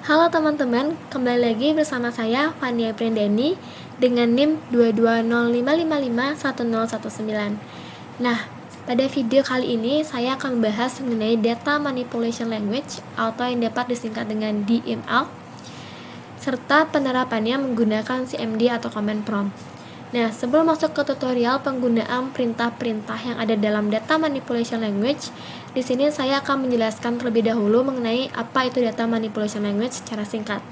Halo teman-teman, kembali lagi bersama saya Fania Prendeni dengan NIM 22055511019. Nah, pada video kali ini saya akan membahas mengenai Data Manipulation Language atau yang dapat disingkat dengan DML serta penerapannya menggunakan CMD atau Command Prompt. Nah, sebelum masuk ke tutorial penggunaan perintah-perintah yang ada dalam Data Manipulation Language, di sini saya akan menjelaskan terlebih dahulu mengenai apa itu Data Manipulation Language secara singkat.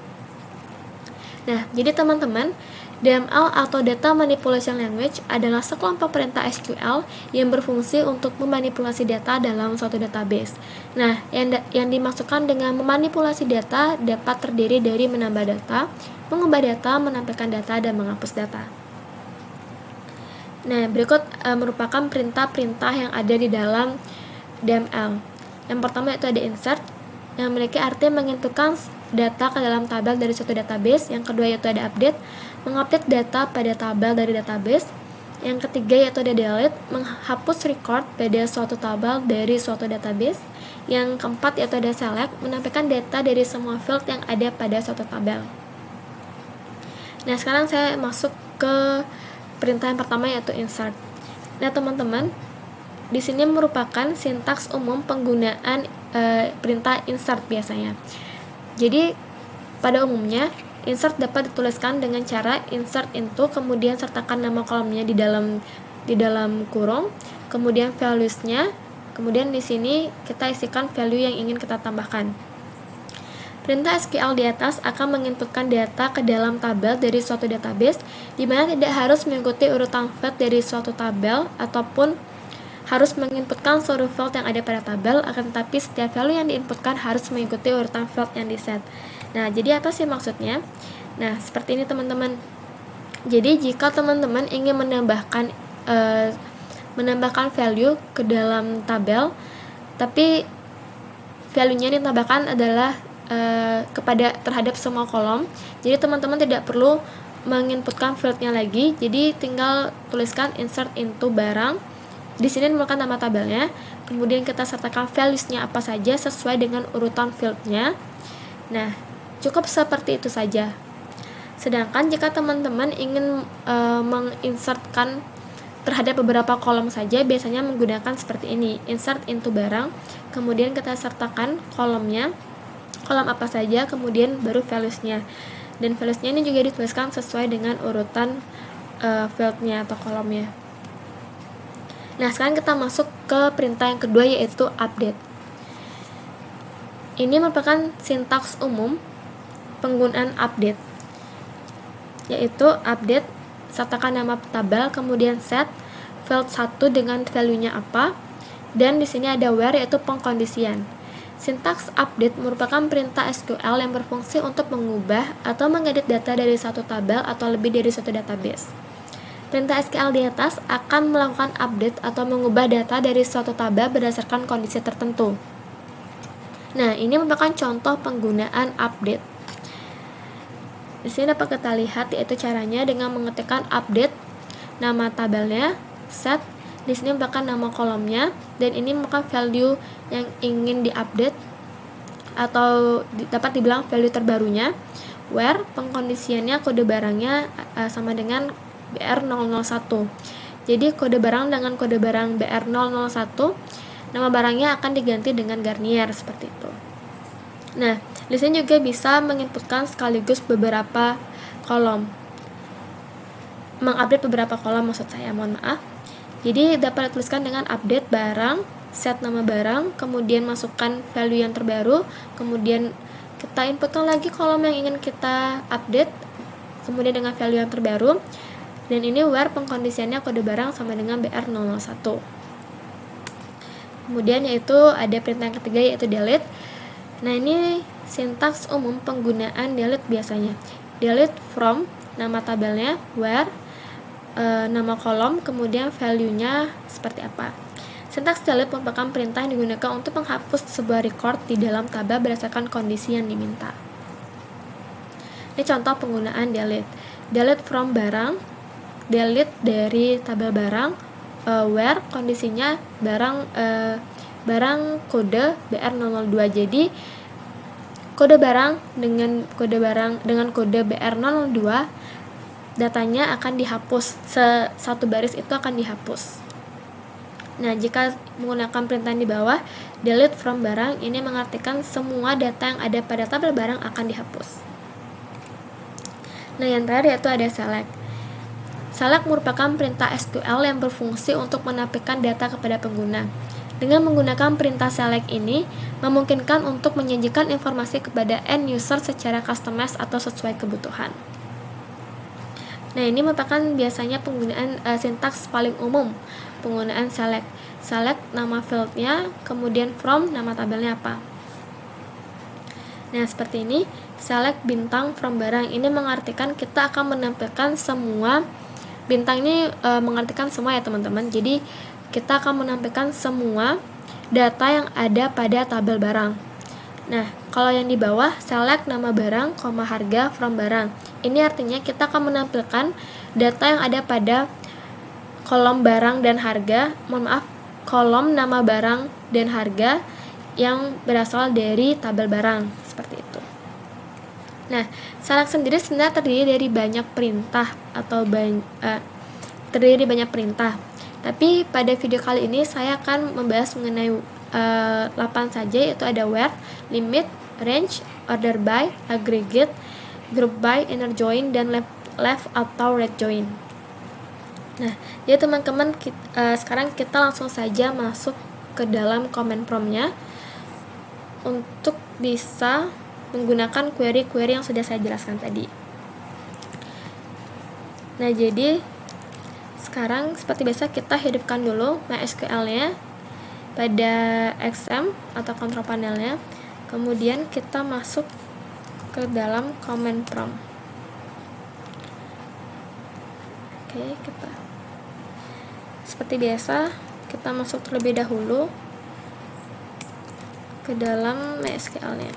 Nah, jadi teman-teman, DML atau Data Manipulation Language adalah sekelompok perintah SQL yang berfungsi untuk memanipulasi data dalam suatu database. Nah, yang dimaksudkan dengan memanipulasi data dapat terdiri dari menambah data, mengubah data, menampilkan data, dan menghapus data. Nah, berikut merupakan perintah-perintah yang ada di dalam DML. Yang pertama itu ada insert, yang memiliki arti menginputkan data ke dalam tabel dari suatu database. Yang kedua yaitu ada update, mengupdate data pada tabel dari database. Yang ketiga yaitu ada delete, menghapus record pada suatu tabel dari suatu database. Yang keempat yaitu ada select, menampilkan data dari semua field yang ada pada suatu tabel. Nah, sekarang saya masuk ke perintah yang pertama yaitu insert. Nah, teman-teman, di sini merupakan sintaks umum penggunaan perintah insert biasanya. Jadi, pada umumnya insert dapat dituliskan dengan cara insert into, kemudian sertakan nama kolomnya di dalam kurung, kemudian values-nya, kemudian di sini kita isikan value yang ingin kita tambahkan. Perintah SQL di atas akan menginputkan data ke dalam tabel dari suatu database, di mana tidak harus mengikuti urutan field dari suatu tabel ataupun harus menginputkan seluruh field yang ada pada tabel, akan tetapi setiap value yang diinputkan harus mengikuti urutan field yang diset. Nah, jadi apa sih maksudnya? Nah, seperti ini teman-teman. Jadi jika teman-teman ingin menambahkan value ke dalam tabel, tapi value-nya yang ditambahkan adalah terhadap semua kolom. Jadi teman-teman tidak perlu menginputkan field-nya lagi. Jadi tinggal tuliskan insert into barang. Di sini merupakan nama tabelnya. Kemudian kita sertakan values-nya apa saja sesuai dengan urutan field-nya. Nah, cukup seperti itu saja. Sedangkan jika teman-teman ingin menginsertkan terhadap beberapa kolom saja, biasanya menggunakan seperti ini, insert into barang. Kemudian kita sertakan kolomnya, kolom apa saja, kemudian baru values-nya. Dan values-nya ini juga dituliskan sesuai dengan urutan field-nya atau kolomnya. Nah, sekarang kita masuk ke perintah yang kedua yaitu update. Ini merupakan sintaks umum penggunaan update, yaitu update, sertakan nama tabel, kemudian set field 1 dengan value-nya apa, dan di sini ada where yaitu pengkondisian. Sintaks update merupakan perintah SQL yang berfungsi untuk mengubah atau mengedit data dari satu tabel atau lebih dari satu database. Perintah SQL di atas akan melakukan update atau mengubah data dari suatu tabel berdasarkan kondisi tertentu. Nah, ini merupakan contoh penggunaan update. Di sini dapat kita lihat yaitu caranya dengan mengetikkan update, nama tabelnya, set, di sini merupakan nama kolomnya, dan ini merupakan value yang ingin diupdate atau dapat dibilang value terbarunya. Where, pengkondisiannya kode barangnya sama dengan BR001. Jadi kode barang dengan kode barang BR001, nama barangnya akan diganti dengan Garnier seperti itu. Nah, di sini juga bisa menginputkan sekaligus beberapa kolom. Mengupdate beberapa kolom maksud saya, mohon maaf. Jadi dapat dituliskan dengan update barang, set nama barang, kemudian masukkan value yang terbaru, kemudian kita inputkan lagi kolom yang ingin kita update, kemudian dengan value yang terbaru, dan ini where pengkondisiannya kode barang sama dengan BR001. Kemudian yaitu ada perintah yang ketiga yaitu delete. Nah, ini sintaks umum penggunaan delete biasanya. Delete from, nama tabelnya, where, nama kolom, kemudian value-nya seperti apa. Sintaks delete merupakan perintah yang digunakan untuk menghapus sebuah record di dalam tabel berdasarkan kondisi yang diminta. Ini contoh penggunaan delete. Delete from barang, delete dari tabel barang, where kondisinya barang kode BR002. Jadi kode barang dengan kode BR002, datanya akan dihapus, satu baris itu akan dihapus. Nah, jika menggunakan perintah di bawah, delete from barang, ini mengartikan semua data yang ada pada tabel barang akan dihapus. Nah, yang terakhir yaitu ada select. Select merupakan perintah SQL yang berfungsi untuk menampilkan data kepada pengguna. Dengan menggunakan perintah select ini, memungkinkan untuk menyajikan informasi kepada end user secara customized atau sesuai kebutuhan. Nah, ini merupakan biasanya penggunaan sintaks paling umum penggunaan select. Select nama fieldnya, kemudian from nama tabelnya apa. Nah, seperti ini, select bintang from barang. Ini mengartikan kita akan menampilkan semua, bintang ini mengartikan semua ya teman-teman. Jadi kita akan menampilkan semua data yang ada pada tabel barang. Nah, kalau yang di bawah, select nama barang, harga from barang. Ini artinya kita akan menampilkan data yang ada pada kolom barang dan harga, kolom nama barang dan harga yang berasal dari tabel barang, seperti itu. Nah, select sendiri sebenarnya terdiri dari banyak perintah atau terdiri dari banyak perintah. Tapi pada video kali ini saya akan membahas mengenai 8 saja, yaitu ada where, limit, range, order by, aggregate, group by, inner join, dan left atau right join. Nah, jadi teman-teman, sekarang kita langsung saja masuk ke dalam command prompt-nya untuk bisa menggunakan query-query yang sudah saya jelaskan tadi. Nah, jadi sekarang seperti biasa kita hidupkan dulu MySQL-nya pada XM atau control panelnya, kemudian kita masuk ke dalam command prompt. Oke, kita seperti biasa kita masuk terlebih dahulu ke dalam MySQL-nya.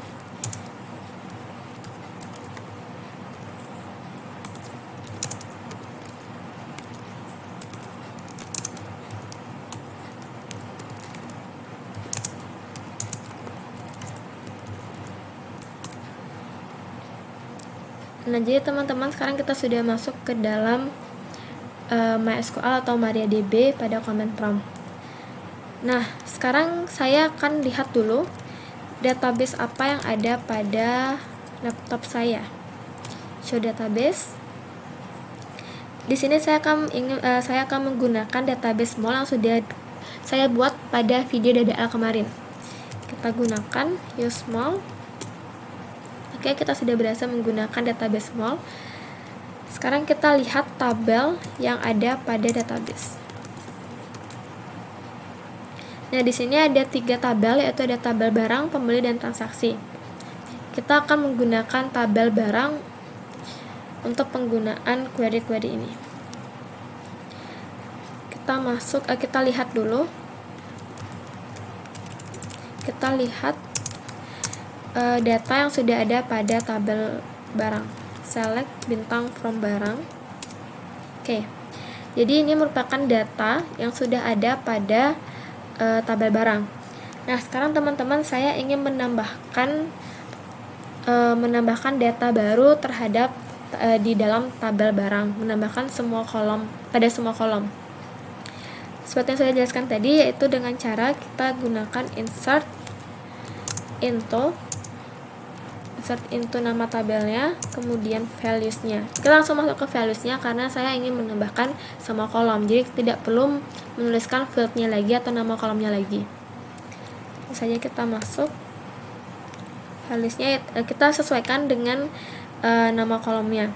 Nah, jadi teman-teman, sekarang kita sudah masuk ke dalam MySQL atau MariaDB pada command prompt. Nah, sekarang saya akan lihat dulu database apa yang ada pada laptop saya. Show database. Di sini saya akan menggunakan database small yang sudah saya buat pada video DDL kemarin. Kita gunakan use small. Oke, kita sudah berhasil menggunakan database small. Sekarang kita lihat tabel yang ada pada database. Nah, di sini ada 3 tabel, yaitu ada tabel barang, pembeli, dan transaksi. Kita akan menggunakan tabel barang untuk penggunaan query-query ini. Kita lihat dulu. Kita lihat data yang sudah ada pada tabel barang. Select bintang from barang. Oke. Jadi ini merupakan data yang sudah ada pada tabel barang. Nah, sekarang teman-teman, saya ingin menambahkan data baru terhadap di dalam tabel barang, menambahkan semua kolom pada semua kolom. Seperti yang saya jelaskan tadi, yaitu dengan cara kita gunakan insert into nama tabelnya, kemudian values-nya. Kita langsung masuk ke values-nya karena saya ingin menambahkan semua kolom, jadi tidak perlu menuliskan field-nya lagi atau nama kolomnya lagi. Misalnya kita masuk values-nya, kita sesuaikan dengan nama kolomnya.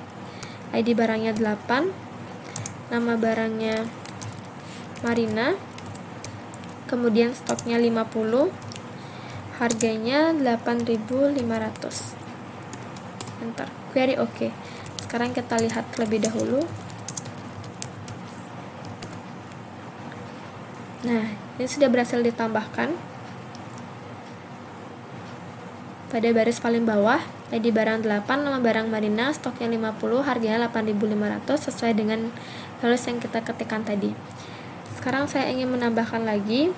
ID barangnya 8, nama barangnya Marina, kemudian stoknya 50, harganya 8.500. Enter. Query oke. Sekarang kita lihat terlebih dahulu. Nah, ini sudah berhasil ditambahkan pada baris paling bawah. ID barang 8, nama barang Marina, stoknya 50, harganya 8.500 sesuai dengan values yang kita ketikkan tadi. Sekarang saya ingin menambahkan lagi,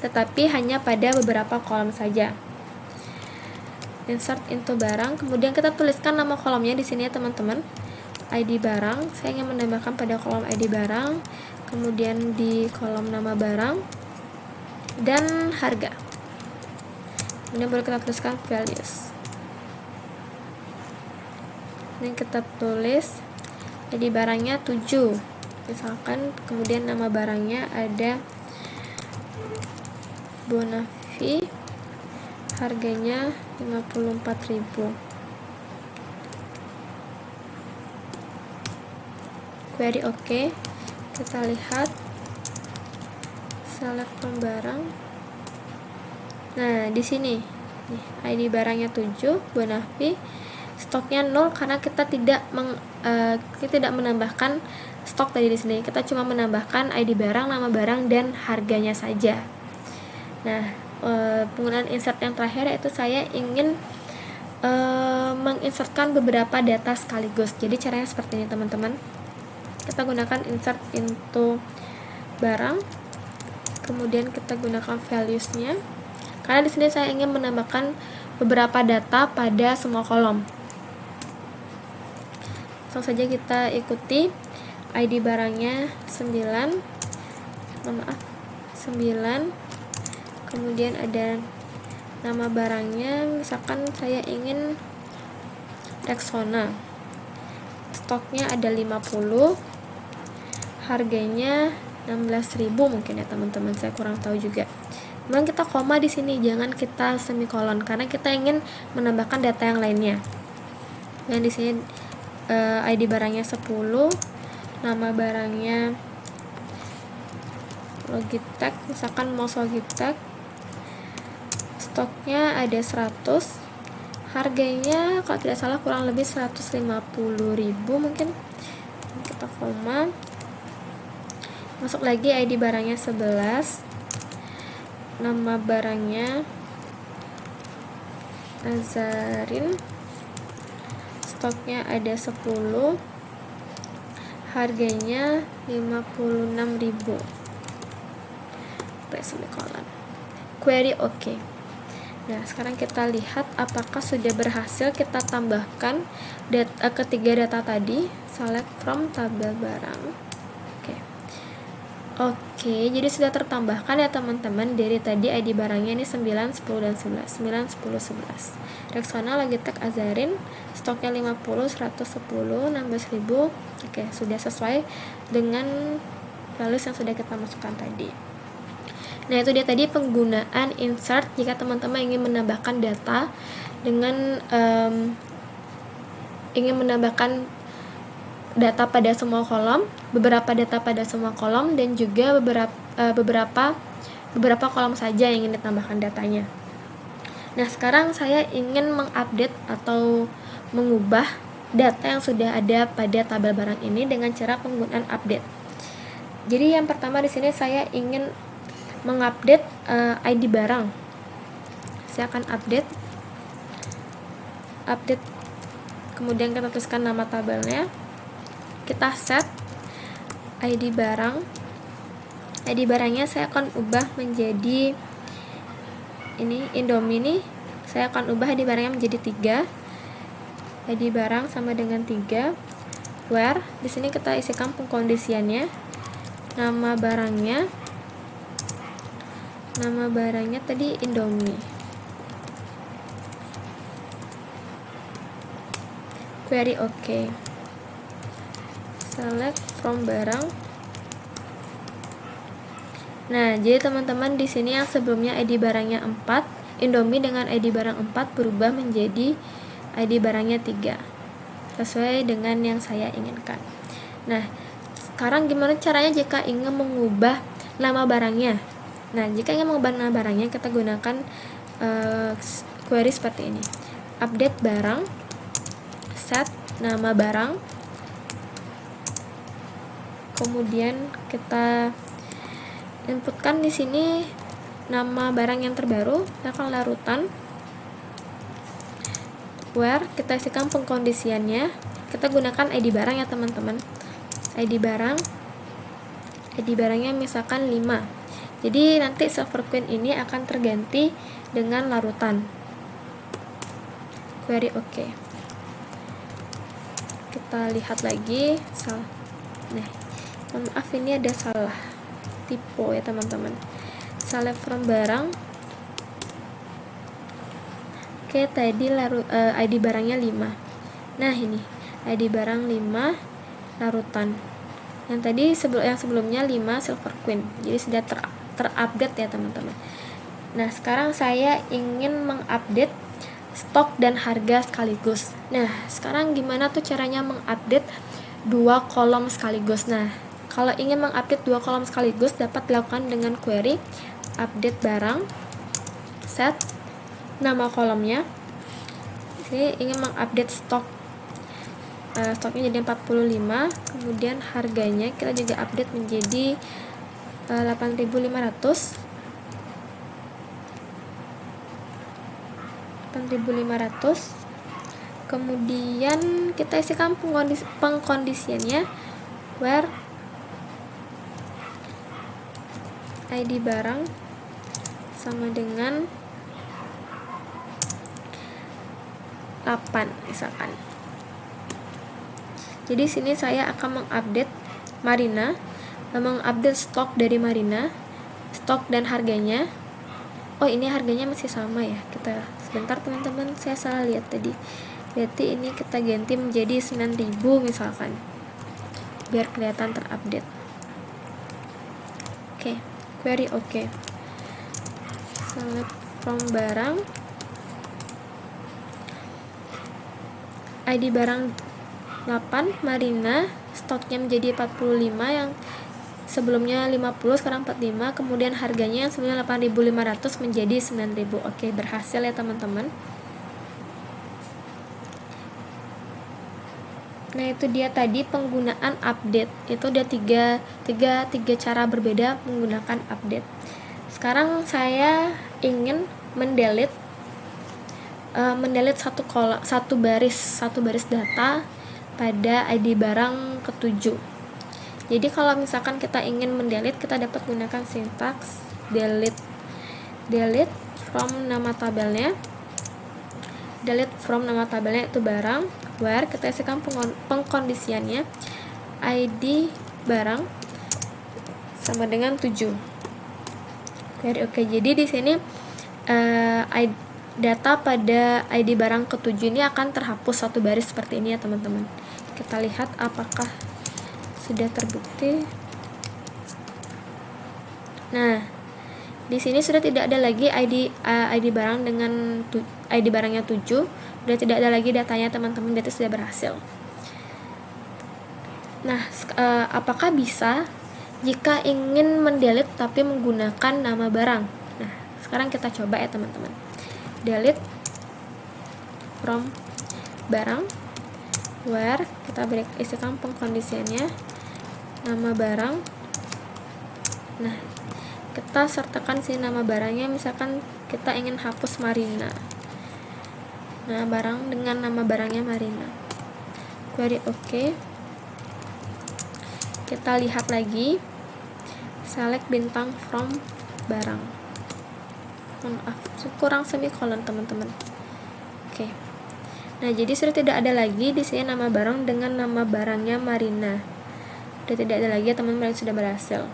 tetapi hanya pada beberapa kolom saja. insert into barang, kemudian kita tuliskan nama kolomnya di sini ya teman-teman, ID barang. Saya ingin menambahkan pada kolom ID barang, kemudian di kolom nama barang dan harga, kemudian baru kita tuliskan values. Ini kita tulis ID barangnya 7 misalkan, kemudian nama barangnya ada Bonavi, harganya 54.000. Query OK. Kita lihat, select from barang. Nah, di sini nih, ID barangnya 7, Bonavi, stoknya 0 karena kita tidak menambahkan stok tadi di sini. Kita cuma menambahkan ID barang, nama barang dan harganya saja. Nah, penggunaan insert yang terakhir yaitu saya ingin menginsertkan beberapa data sekaligus. Jadi caranya seperti ini teman-teman. Kita gunakan insert into barang, kemudian kita gunakan values-nya. Karena di sini saya ingin menambahkan beberapa data pada semua kolom. Langsung saja kita ikuti. ID barangnya 9, kemudian ada nama barangnya, misalkan saya ingin Rexona, stoknya ada 50, harganya 16.000 mungkin ya teman-teman, saya kurang tahu juga. Kemudian kita koma di sini, jangan kita semikolon karena kita ingin menambahkan data yang lainnya. Dan di sini ID barangnya 10, nama barangnya Logitech, misalkan mouse Logitech, stoknya ada 100, harganya kalau tidak salah kurang lebih 150.000 mungkin. Kita koma, masuk lagi ID barangnya 11, nama barangnya Azarin, stoknya ada 10, harganya 56.000. Semikolon. Query OK. Nah, sekarang kita lihat apakah sudah berhasil kita tambahkan ketiga data tadi. Select from tabel barang. Oke, jadi sudah tertambahkan ya teman-teman. Dari tadi ID barangnya ini 9, 10 dan 11. 9, 10, 11. Rexona, Logitech, Azarin, stoknya 50, 110, 16.000. Oke, sudah sesuai dengan values yang sudah kita masukkan tadi. Nah, itu dia tadi penggunaan insert jika teman-teman ingin menambahkan data dengan ingin menambahkan data pada semua kolom, beberapa data pada semua kolom, dan juga beberapa kolom saja yang ingin ditambahkan datanya. Nah, sekarang saya ingin mengupdate atau mengubah data yang sudah ada pada tabel barang ini dengan cara penggunaan update. Jadi yang pertama di sini saya ingin mengupdate ID barang. Saya akan update, kemudian kita tuliskan nama tabelnya. Kita set ID barang. ID barangnya saya akan ubah menjadi ini Indomie nih. Saya akan ubah ID barangnya menjadi 3. ID barang sama dengan 3. Where di sini kita isikan pengkondisiannya. Nama barangnya tadi Indomie. Query OK. Select from barang. Nah, jadi teman-teman di sini yang sebelumnya ID barangnya 4, Indomie dengan ID barang 4 berubah menjadi ID barangnya 3. Sesuai dengan yang saya inginkan. Nah, sekarang gimana caranya jika ingin mengubah nama barangnya? Nah, jika ingin mengubah nama barangnya, kita gunakan query seperti ini. Update barang, set nama barang, kemudian kita inputkan di sini nama barang yang terbaru, misalkan larutan. Where kita isikan pengkondisiannya, kita gunakan ID barang ya teman-teman. ID barangnya misalkan 5. Jadi nanti Silver Queen ini akan terganti dengan larutan. query oke. Kita lihat lagi salah. Nah, maaf ini ada salah tipe ya teman-teman. Select from barang. Oke, tadi ID barangnya 5. Nah, ini ID barang 5 larutan. Yang tadi sebelumnya 5 silver queen. Jadi sudah terupdate ya teman-teman. Nah, sekarang saya ingin mengupdate stok dan harga sekaligus. Nah, sekarang gimana tuh caranya mengupdate 2 kolom sekaligus? Nah, kalau ingin mengupdate 2 kolom sekaligus dapat dilakukan dengan query update barang, set nama kolomnya. Ini ingin mengupdate stok, stoknya jadi 45, kemudian harganya kita juga update menjadi 8.500. Kemudian kita isikan pengkondisiannya where ID barang sama dengan 8 misalkan. Jadi sini saya akan mengupdate Marina, mengupdate stok dari Marina, stok dan harganya. Oh, ini harganya masih sama ya. Kita sebentar teman-teman, saya salah lihat tadi. Berarti ini kita ganti menjadi 9.000 misalkan. Biar kelihatan terupdate. Oke, query oke. Select from barang. ID barang 8 Marina, stoknya menjadi 45 yang sebelumnya 50 sekarang 45, kemudian harganya yang sebelumnya 8.500 menjadi 9.000. Oke, berhasil ya teman-teman. Nah, itu dia tadi penggunaan update. Itu ada tiga cara berbeda menggunakan update. Sekarang saya ingin mendelete satu baris data pada ID barang ke-7. Jadi kalau misalkan kita ingin mendelete, kita dapat menggunakan sintaks delete from nama tabelnya. Delete from nama tabelnya itu barang, where kita isikan pengkondisiannya ID barang sama dengan 7. Oke, jadi di sini data pada ID barang ke-7 ini akan terhapus satu baris seperti ini ya teman-teman. Kita lihat apakah sudah terbukti. Nah, di sini sudah tidak ada lagi ID barang dengan ID barangnya 7, sudah tidak ada lagi datanya teman-teman, berarti sudah berhasil. Nah, apakah bisa jika ingin mendelete tapi menggunakan nama barang? Nah, sekarang kita coba ya teman-teman. Delete from barang, where kita isikan pengkondisiannya nama barang. Nah, kita sertakan si nama barangnya, misalkan kita ingin hapus Marina. Nah, barang dengan nama barangnya Marina. Query oke. Kita lihat lagi, select bintang from barang. Maaf, kurang semikolon teman-teman. Oke. Nah, jadi sudah tidak ada lagi di sini nama barang dengan nama barangnya Marina. Sudah tidak ada lagi ya teman-teman, sudah berhasil.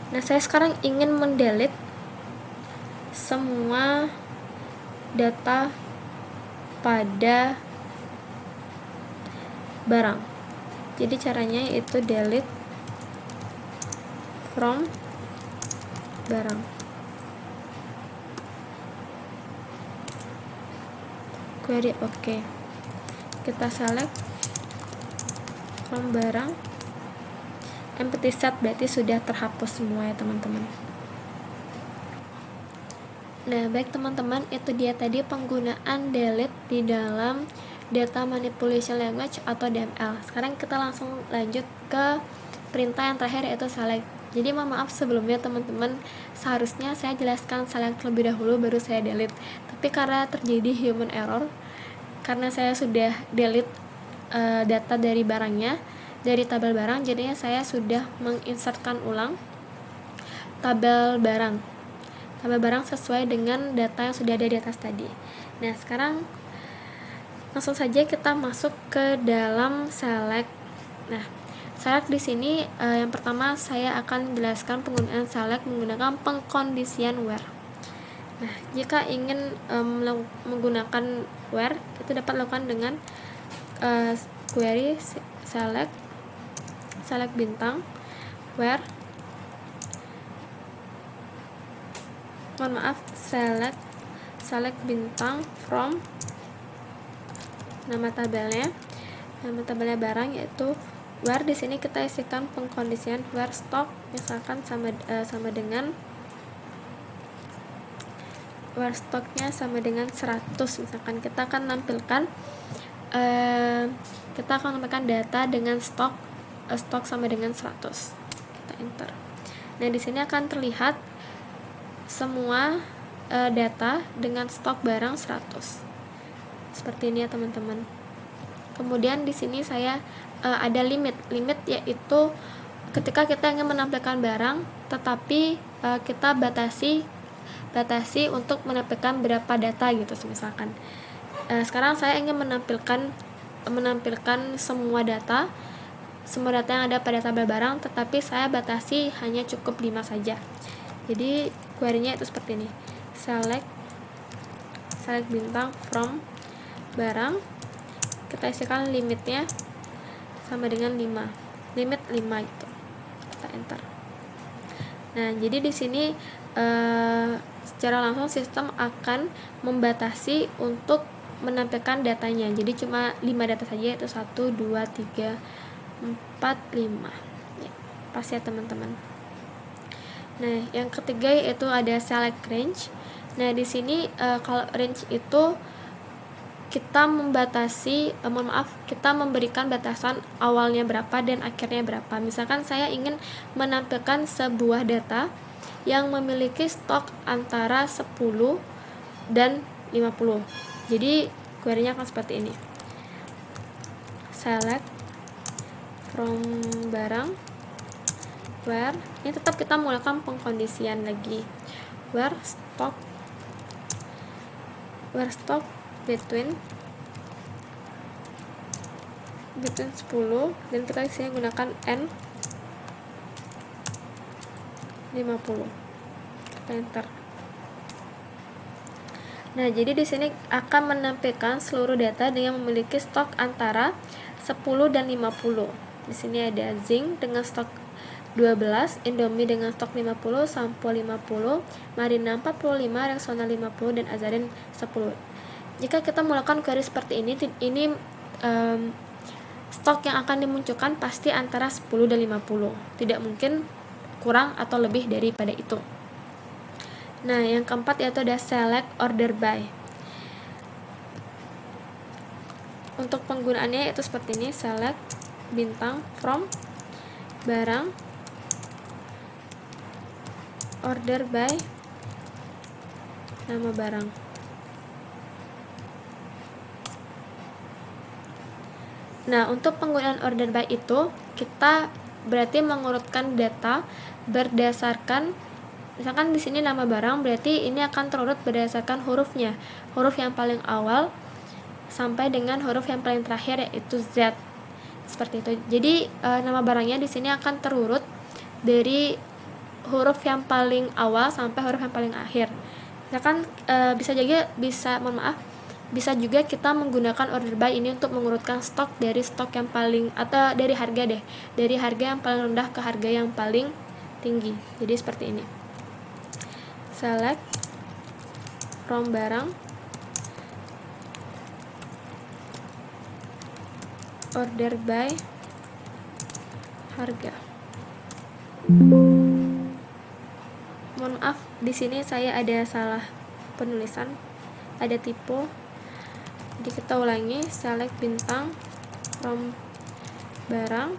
Nah, saya sekarang ingin mendelete semua data pada barang. Jadi caranya itu delete from barang. Query oke. Kita select from barang, empty set, berarti sudah terhapus semua ya teman-teman. Nah, baik teman-teman, itu dia tadi penggunaan delete di dalam data manipulation language atau DML. Sekarang kita langsung lanjut ke perintah yang terakhir, yaitu select. Jadi mohon maaf sebelumnya teman-teman, seharusnya saya jelaskan select terlebih dahulu baru saya delete. Tapi karena terjadi human error, karena saya sudah delete data dari barangnya, dari tabel barang, jadinya saya sudah menginsertkan ulang tabel barang. tabel barang sesuai dengan data yang sudah ada di atas tadi. Nah, sekarang langsung saja kita masuk ke dalam select. Nah, select di sini yang pertama saya akan jelaskan penggunaan select menggunakan pengkondisian where. Nah, jika ingin menggunakan where, itu dapat lakukan dengan query select bintang where select bintang from nama tabelnya barang, yaitu where. Di sini kita isikan pengkondisian where stock misalkan sama dengan where stocknya sama dengan 100. Misalkan kita akan nampilkan data dengan stok sama dengan 100. Kita enter. Nah, di sini akan terlihat semua data dengan stok barang 100. Seperti ini ya, teman-teman. Kemudian di sini saya ada limit yaitu ketika kita ingin menampilkan barang tetapi kita batasi untuk menampilkan berapa data gitu. Misalkan sekarang saya ingin menampilkan semua data yang ada pada tabel barang, tetapi saya batasi hanya cukup 5 saja. Jadi query-nya itu seperti ini. Select bintang from barang, kita isikan limitnya sama dengan 5, limit 5 itu. Kita enter. Nah, jadi di sini secara langsung sistem akan membatasi untuk menampilkan datanya. Jadi cuma 5 data saja, yaitu 1, 2, 3, 4, 5. Ya, pas ya, teman-teman. Nah, yang ketiga yaitu ada select range. Nah, di sini kalau range itu kita memberikan batasan awalnya berapa dan akhirnya berapa. Misalkan saya ingin menampilkan sebuah data yang memiliki stok antara 10 dan 50. Jadi query-nya akan seperti ini. Select from barang where, ini tetap kita menggunakan pengkondisian lagi. Where stock between 10 dan kita disini gunakan n 50. Kita enter. Nah, jadi di sini akan menampilkan seluruh data dengan memiliki stok antara 10 dan 50. Di sini ada zinc dengan stok 12, Indomie dengan stok 50, Sampo 50, Marina 45, Rexona 50, dan Azarin 10. Jika kita melakukan query seperti ini stok yang akan dimunculkan pasti antara 10 dan 50. Tidak mungkin kurang atau lebih daripada itu. Nah, yang keempat yaitu ada select order by. Untuk penggunaannya yaitu seperti ini, select bintang from barang order by nama barang. Nah, untuk penggunaan order by itu kita berarti mengurutkan data berdasarkan, misalkan di sini nama barang, berarti ini akan terurut berdasarkan hurufnya. Huruf yang paling awal sampai dengan huruf yang paling terakhir yaitu Z. Seperti itu. Jadi nama barangnya di sini akan terurut dari huruf yang paling awal sampai huruf yang paling akhir. Misalkan bisa juga kita menggunakan order by ini untuk mengurutkan stok dari stok yang paling, atau dari harga dari harga yang paling rendah ke harga yang paling tinggi. Jadi seperti ini. Select from barang order by harga. Mohon maaf, di sini saya ada salah penulisan, ada typo. Jadi kita ulangi, select bintang from barang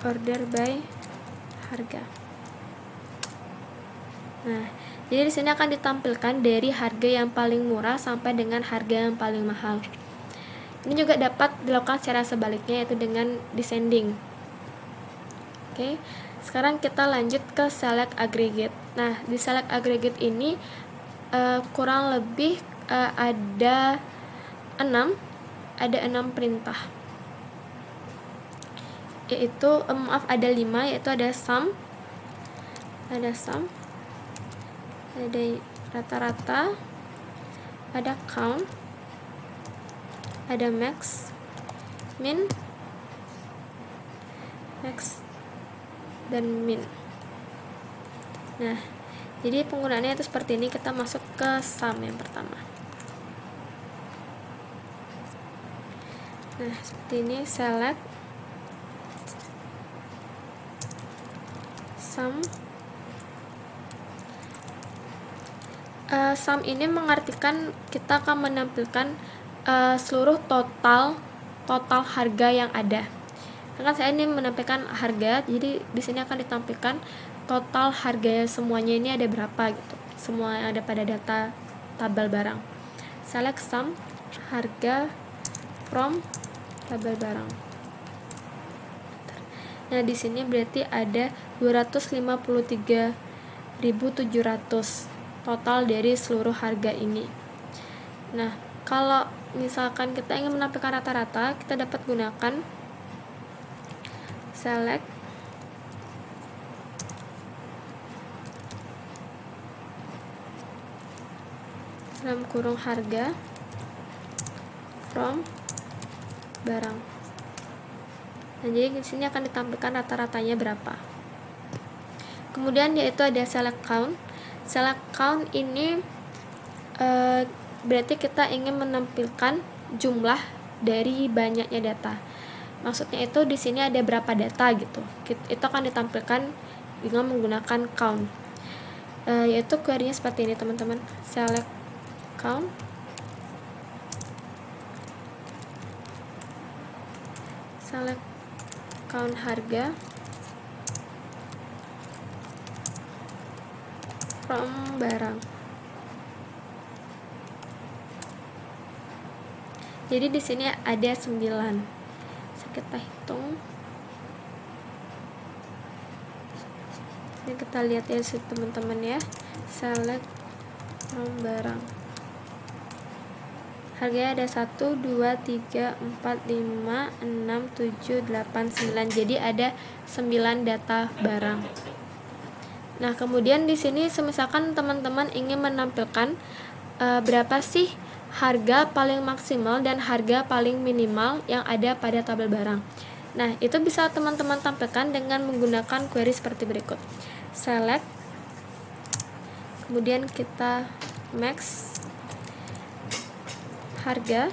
order by harga. Nah, jadi di sini akan ditampilkan dari harga yang paling murah sampai dengan harga yang paling mahal. Ini juga dapat dilakukan secara sebaliknya, yaitu dengan descending. Oke, sekarang kita lanjut ke select aggregate. Nah, di select aggregate ini kurang lebih ada 6 perintah, yaitu ada 5, yaitu ada sum, ada rata-rata, ada count, ada max, min, dan min. Nah, jadi penggunaannya itu seperti ini. Kita masuk ke sum yang pertama. Nah, seperti ini, select sum. Sum ini mengartikan kita akan menampilkan seluruh total harga yang ada. Karena saya ini menampilkan harga, jadi di sini akan ditampilkan total harga semuanya ini ada berapa gitu. Semua yang ada pada data tabel barang. Select sum harga from tabel barang. Nah, di sini berarti ada 253.700 total dari seluruh harga ini. Nah, kalau misalkan kita ingin menampilkan rata-rata, kita dapat gunakan select dalam kurung harga from barang. Nah, jadi di sini akan ditampilkan rata-ratanya berapa. Kemudian yaitu ada select count. Select count ini berarti kita ingin menampilkan jumlah dari banyaknya data. Maksudnya itu di sini ada berapa data gitu. Itu akan ditampilkan dengan menggunakan count. Yaitu query-nya seperti ini, teman-teman. Select count harga from barang. Jadi di sini ada 9. Kita hitung. Ini kita lihat ya teman-teman ya. Select from barang. Harganya ada 1, 2, 3, 4, 5, 6, 7, 8, 9. Jadi ada 9 data barang. Nah, kemudian di sini misalkan teman-teman ingin menampilkan berapa sih harga paling maksimal dan harga paling minimal yang ada pada tabel barang. Nah, itu bisa teman-teman tampilkan dengan menggunakan query seperti berikut. Select, kemudian kita max harga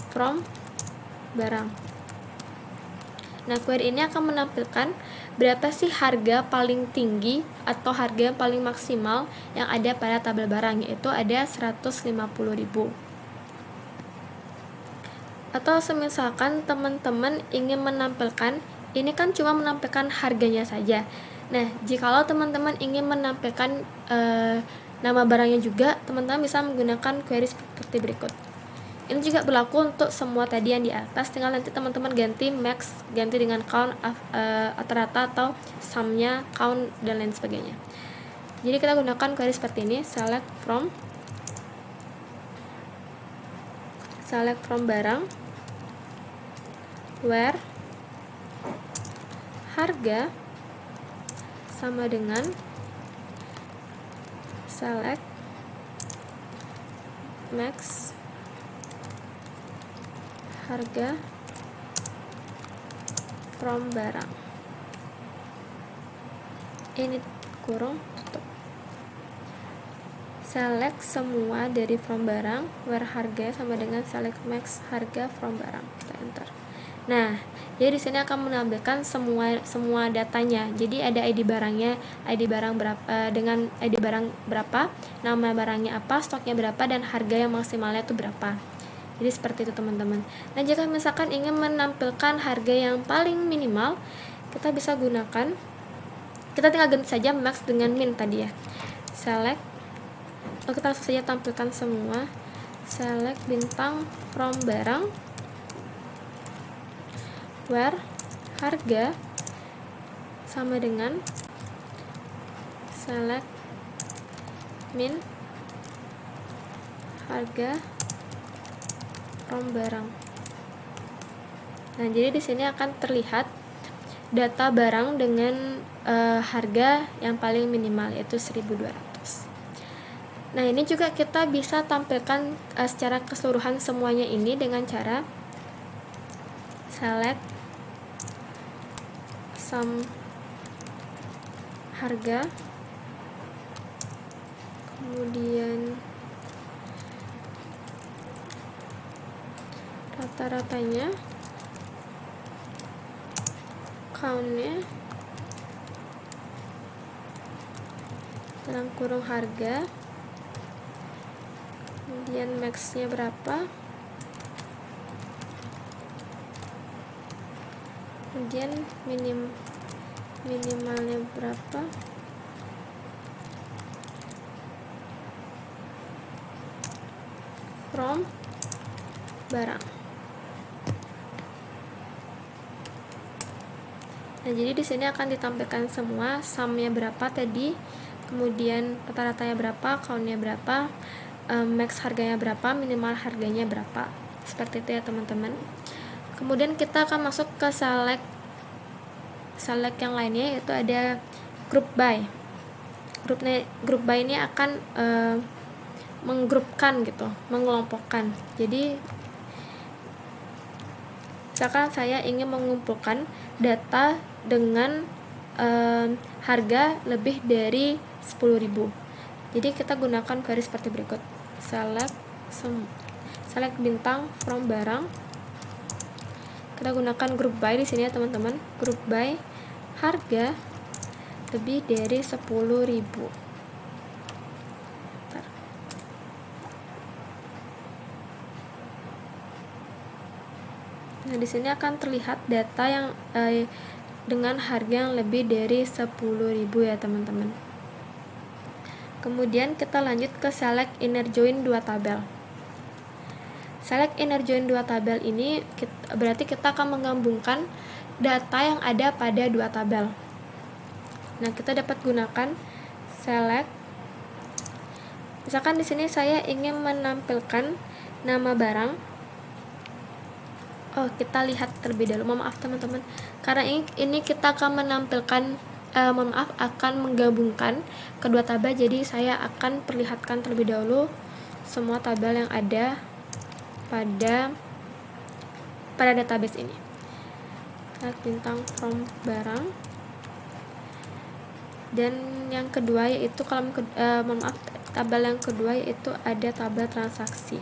from barang. Nah, query ini akan menampilkan berapa sih harga paling tinggi atau harga paling maksimal yang ada pada tabel barang, yaitu ada 150.000. Atau semisalkan teman-teman ingin menampilkan, ini kan cuma menampilkan harganya saja. Nah, jikalau teman-teman ingin menampilkan nama barangnya juga, teman-teman bisa menggunakan query seperti berikut. Ini juga berlaku untuk semua tadi yang di atas, tinggal nanti teman-teman ganti max, ganti dengan count, rata-rata atau sumnya, count, dan lain sebagainya. Jadi kita gunakan query seperti ini, select from barang, where harga sama dengan select max harga from barang. Ini kurung tutup. Select semua dari from barang, where harga sama dengan select max harga from barang. Kita enter. Nah, jadi di sini akan menampilkan semua datanya. Jadi ada ID barangnya, ID barang berapa, dengan ID barang berapa, nama barangnya apa, stoknya berapa, dan harga yang maksimalnya itu berapa. Jadi seperti itu teman-teman. Nah, jika misalkan ingin menampilkan harga yang paling minimal, kita bisa gunakan, kita tinggal ganti saja max dengan min tadi ya. Select, kita langsung saja tampilkan semua. Select bintang from barang, where harga sama dengan select min harga from barang. Nah, jadi di sini akan terlihat data barang dengan harga yang paling minimal, yaitu 1.200. Nah, ini juga kita bisa tampilkan secara keseluruhan semuanya ini dengan cara select sum harga, kemudian rata-ratanya, count-nya, dalam kurung harga, kemudian max-nya berapa, kemudian minimalnya berapa, from barang. Nah, jadi di sini akan ditampilkan semua, sumnya berapa tadi, kemudian rata-ratanya berapa, count-nya berapa, max harganya berapa, minimal harganya berapa. Seperti itu ya teman-teman. Kemudian kita akan masuk ke select yang lainnya, yaitu ada group by. Group by ini akan menggrupkan gitu, mengelompokkan. Jadi misalkan saya ingin mengumpulkan data dengan harga lebih dari 10.000. Jadi kita gunakan query seperti berikut. Select bintang from barang. Kita gunakan group by di sini ya teman-teman. Group by harga lebih dari 10.000. Nah, di sini akan terlihat data yang dengan harga yang lebih dari 10.000 ya teman-teman. Kemudian kita lanjut ke select inner join 2 tabel. Select inner join 2 tabel ini berarti kita akan menggabungkan data yang ada pada 2 tabel. Nah, kita dapat gunakan select. Misalkan di sini saya ingin menampilkan nama barang. Oh, kita lihat terlebih dahulu. Maaf teman-teman. Karena ini kita akan menampilkan akan menggabungkan kedua tabel. Jadi saya akan perlihatkan terlebih dahulu semua tabel yang ada pada database ini. Select bintang from barang. Dan yang kedua yaitu tabel yang kedua yaitu ada tabel transaksi.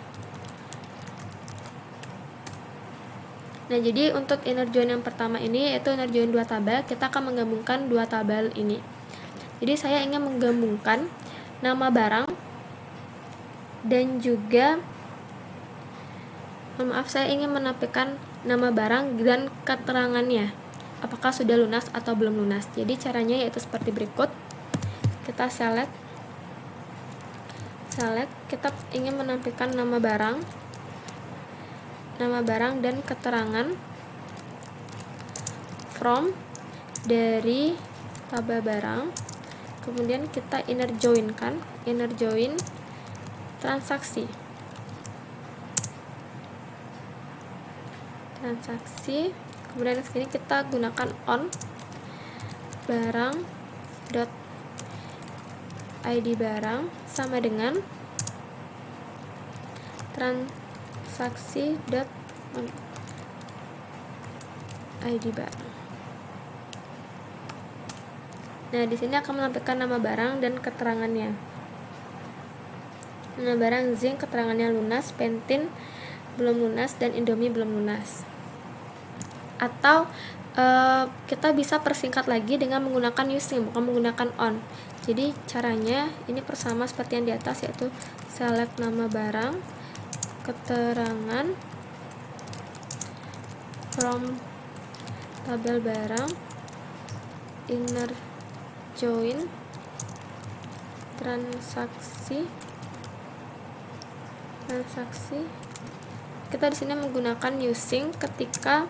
Nah, jadi untuk inner join yang pertama ini yaitu inner join 2 tabel, kita akan menggabungkan 2 tabel ini. Jadi saya ingin menggabungkan nama barang dan juga saya ingin menampilkan nama barang dan keterangannya, apakah sudah lunas atau belum lunas. Jadi caranya yaitu seperti berikut. Kita select, kita ingin menampilkan nama barang dan keterangan from dari tabel barang. Kemudian kita inner join transaksi. Kemudian di sini kita gunakan on barang id barang sama dengan transaksi id barang. Nah, di sini akan menampilkan nama barang dan keterangannya. Nama barang zinc, keterangannya lunas, pentin belum lunas, dan Indomie belum lunas. Atau kita bisa persingkat lagi dengan menggunakan using, bukan menggunakan on. Jadi caranya ini persama seperti yang di atas, yaitu select nama barang, keterangan from tabel barang, inner join transaksi. Kita di sini menggunakan using ketika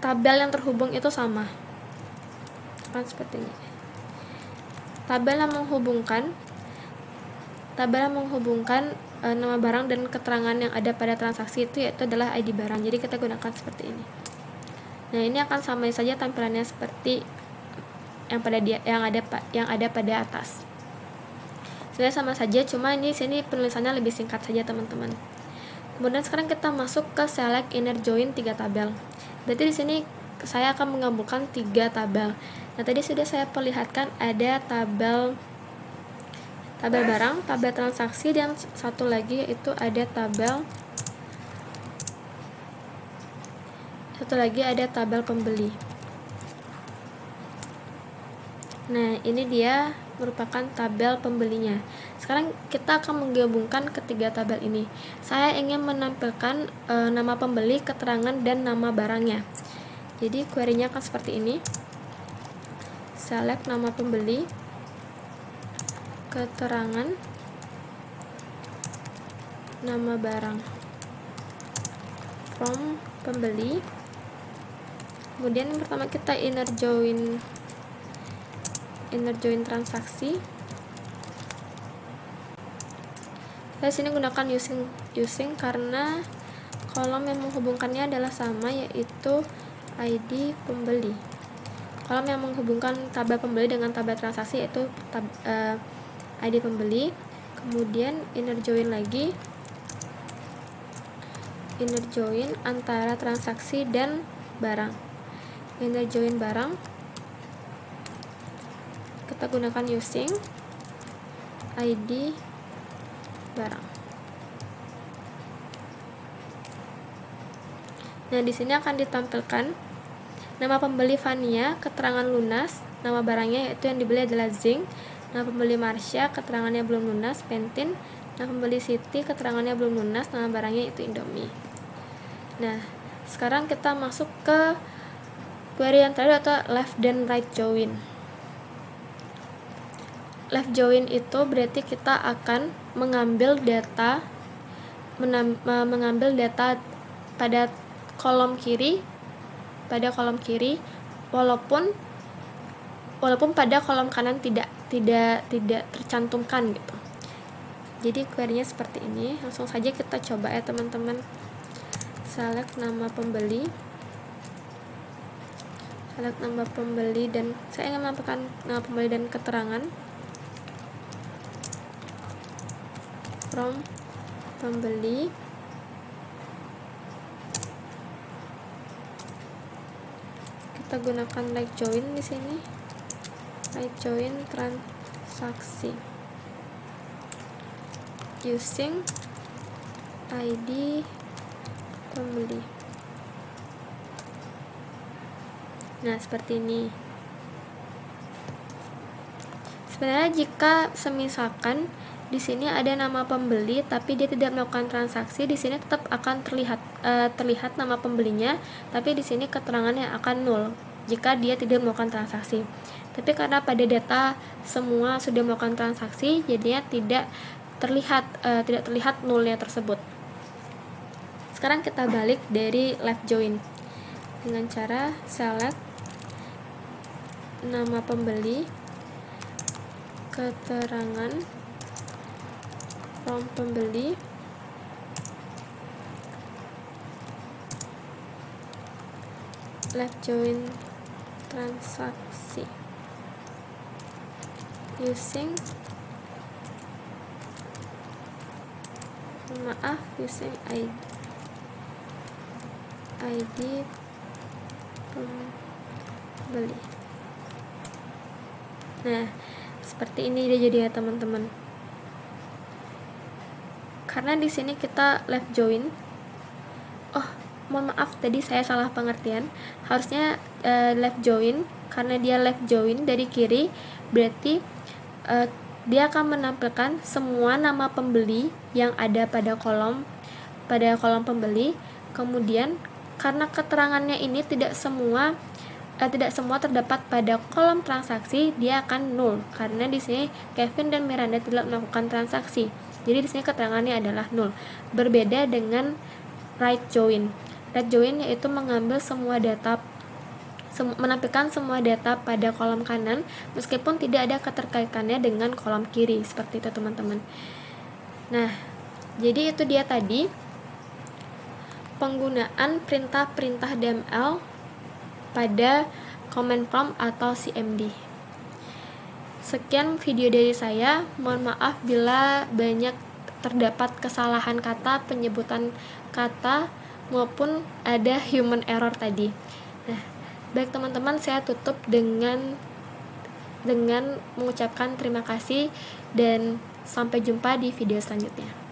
tabel yang terhubung itu sama, kan seperti ini. Tabel yang menghubungkan nama barang dan keterangan yang ada pada transaksi itu yaitu adalah ID barang. Jadi kita gunakan seperti ini. Nah, ini akan sama saja tampilannya seperti yang ada pada atas. Sebenarnya sama saja, cuma ini sini penulisannya lebih singkat saja, teman-teman. Kemudian sekarang kita masuk ke select inner join 3 tabel. Berarti di sini saya akan menggabungkan 3 tabel. Nah, tadi sudah saya perlihatkan ada tabel barang, tabel transaksi, dan satu lagi yaitu ada tabel pembeli. Nah, ini dia merupakan tabel pembelinya. Sekarang kita akan menggabungkan ketiga tabel ini. Saya ingin menampilkan nama pembeli, keterangan, dan nama barangnya. Jadi query-nya akan seperti ini. Select nama pembeli, keterangan, nama barang from pembeli. Kemudian yang pertama kita inner join transaksi. Saya sini gunakan using karena kolom yang menghubungkannya adalah sama, yaitu ID pembeli. Kolom yang menghubungkan tabel pembeli dengan tabel transaksi yaitu ID pembeli. Kemudian inner join lagi, inner join antara transaksi dan barang. Inner join barang, kita gunakan using ID barang. Nah, di sini akan ditampilkan nama pembeli Vania, keterangan lunas, nama barangnya yaitu yang dibeli adalah zinc. Nama pembeli Marsha, keterangannya belum lunas, Pantene. Nama pembeli Siti, keterangannya belum lunas, nama barangnya itu Indomie. Nah, sekarang kita masuk ke query yang terakhir atau left dan right join. Left join itu berarti kita akan mengambil data pada kolom kiri walaupun pada kolom kanan tidak tercantumkan gitu. Jadi query-nya seperti ini. Langsung saja kita coba ya, teman-teman. Select nama pembeli, dan saya ingin menampilkan nama pembeli dan keterangan from pembeli. Kita gunakan like join di sini, like join transaksi using ID pembeli. Nah, seperti ini. Sebenarnya jika semisalkan di sini ada nama pembeli tapi dia tidak melakukan transaksi, di sini tetap akan terlihat nama pembelinya, tapi di sini keterangannya akan nol jika dia tidak melakukan transaksi. Tapi karena pada data semua sudah melakukan transaksi, jadinya tidak terlihat nolnya tersebut. Sekarang kita balik dari left join dengan cara select nama pembeli, keterangan from pembeli, left join transaksi using ID pembeli. Nah, seperti ini dia jadi ya, teman-teman. Karena di sini kita left join. Oh, mohon maaf tadi saya salah pengertian. Harusnya left join, karena dia left join dari kiri, berarti dia akan menampilkan semua nama pembeli yang ada pada kolom pembeli. Kemudian karena keterangannya ini tidak semua terdapat pada kolom transaksi, dia akan nol karena di sini Kevin dan Miranda tidak melakukan transaksi. Jadi di sini keterangannya adalah nol. Berbeda dengan right join. Right join yaitu mengambil semua data menampilkan semua data pada kolom kanan meskipun tidak ada keterkaitannya dengan kolom kiri, seperti itu teman-teman. Nah, jadi itu dia tadi penggunaan perintah-perintah DML pada command prompt atau CMD. Sekian video dari saya, mohon maaf bila banyak terdapat kesalahan kata, penyebutan kata, maupun ada human error tadi. Nah, baik teman-teman, saya tutup dengan mengucapkan terima kasih dan sampai jumpa di video selanjutnya.